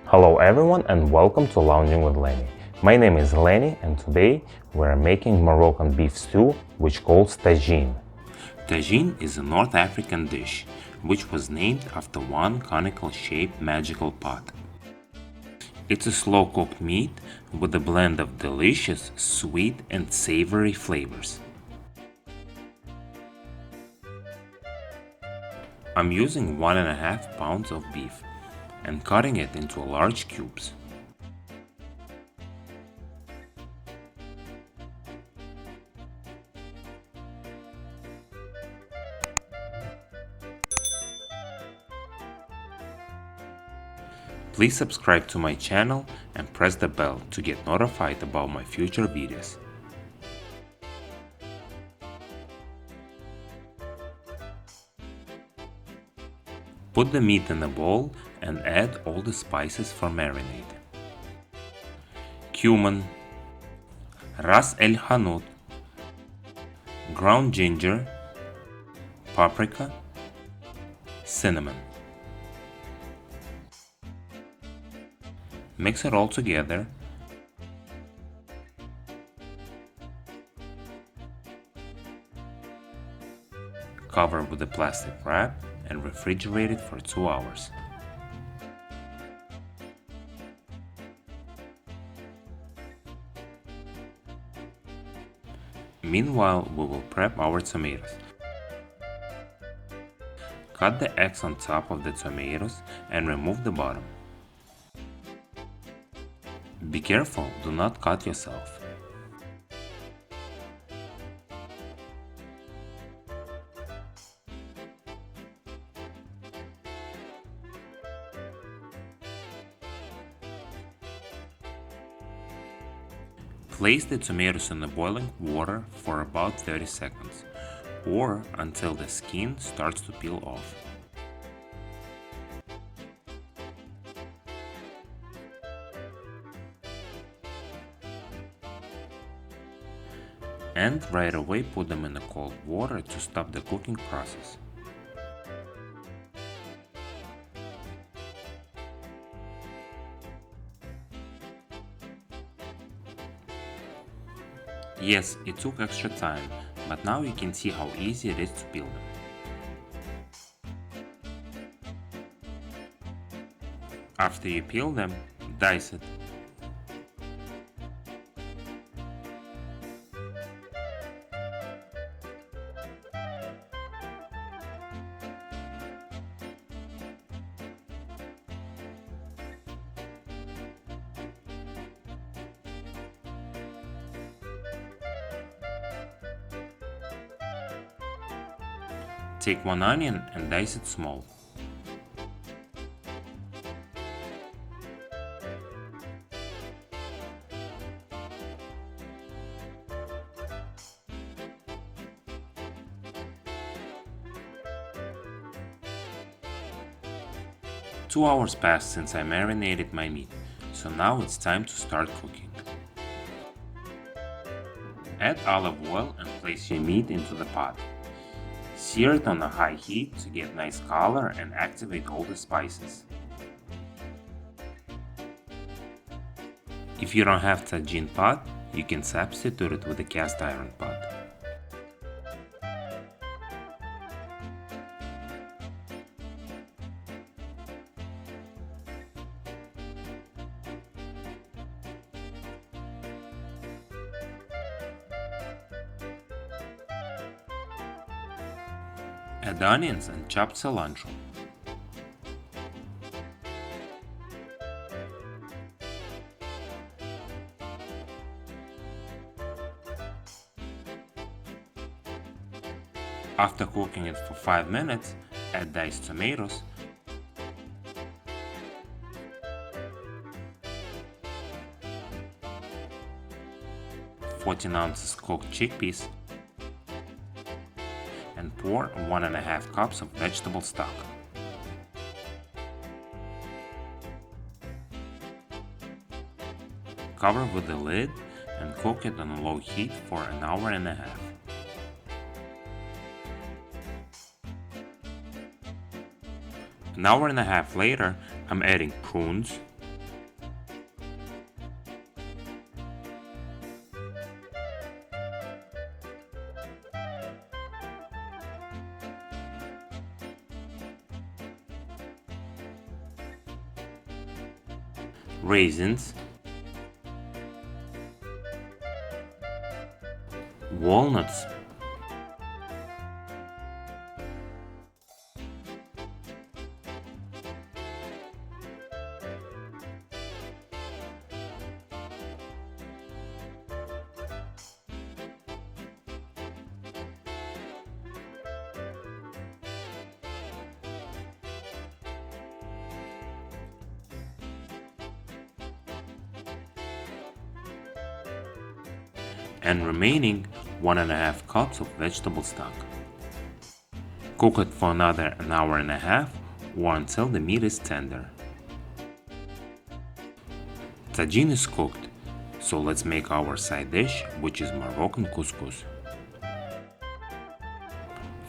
Hello everyone and welcome to Lounging with Lenny. My name is Lenny and today we are making Moroccan beef stew which calls tagine. Tagine is a North African dish which was named after one conical shaped magical pot. It's a slow cooked meat with a blend of delicious, sweet, and savory flavors. I'm using 1.5 pounds of beef and cutting it into large cubes. Please subscribe to my channel and press the bell to get notified about my future videos. Put the meat in a bowl and add all the spices for marinade. Cumin, ras el hanout, ground ginger, paprika, cinnamon. Mix it all together. Cover with a plastic wrap and refrigerate it for 2 hours. Meanwhile, we will prep our tomatoes. Cut the eggs on top of the tomatoes and remove the bottom. Be careful, do not cut yourself. Place the tomatoes in the boiling water for about 30 seconds, or until the skin starts to peel off. And right away put them in the cold water to stop the cooking process. Yes, it took extra time, but now you can see how easy it is to peel them. After you peel them, dice it. Take one onion and dice it small. Two hours passed since I marinated my meat, so now it's time to start cooking. Add olive oil and place your meat into the pot. Sear it on a high heat to get nice color and activate all the spices. If you don't have tagine pot, you can substitute it with a cast iron pot. Add onions and chopped cilantro. After cooking it for 5 minutes, add diced tomatoes, (14 ounces) cooked chickpeas, and pour 1.5 cups of vegetable stock. Cover with the lid and cook it on a low heat for 1.5 hours. An hour and a half later, I'm adding prunes, raisins, walnuts, and remaining 1.5 cups of vegetable stock. Cook it for another an hour and a half or until the meat is tender. Tagine is cooked, so let's make our side dish, which is Moroccan couscous.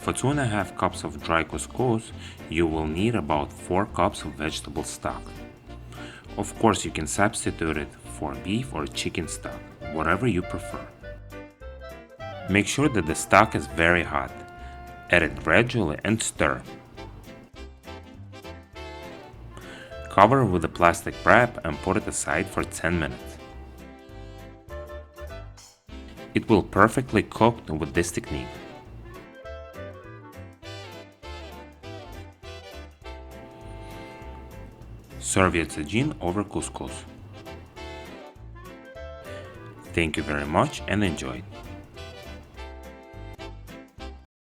For 2.5 cups of dry couscous, you will need about 4 cups of vegetable stock. Of course, you can substitute it for beef or chicken stock, whatever you prefer. Make sure that the stock is very hot. Add it gradually and stir. Cover with a plastic wrap and put it aside for 10 minutes. It will perfectly cook with this technique. Serve your tagine over couscous. Thank you very much and enjoy.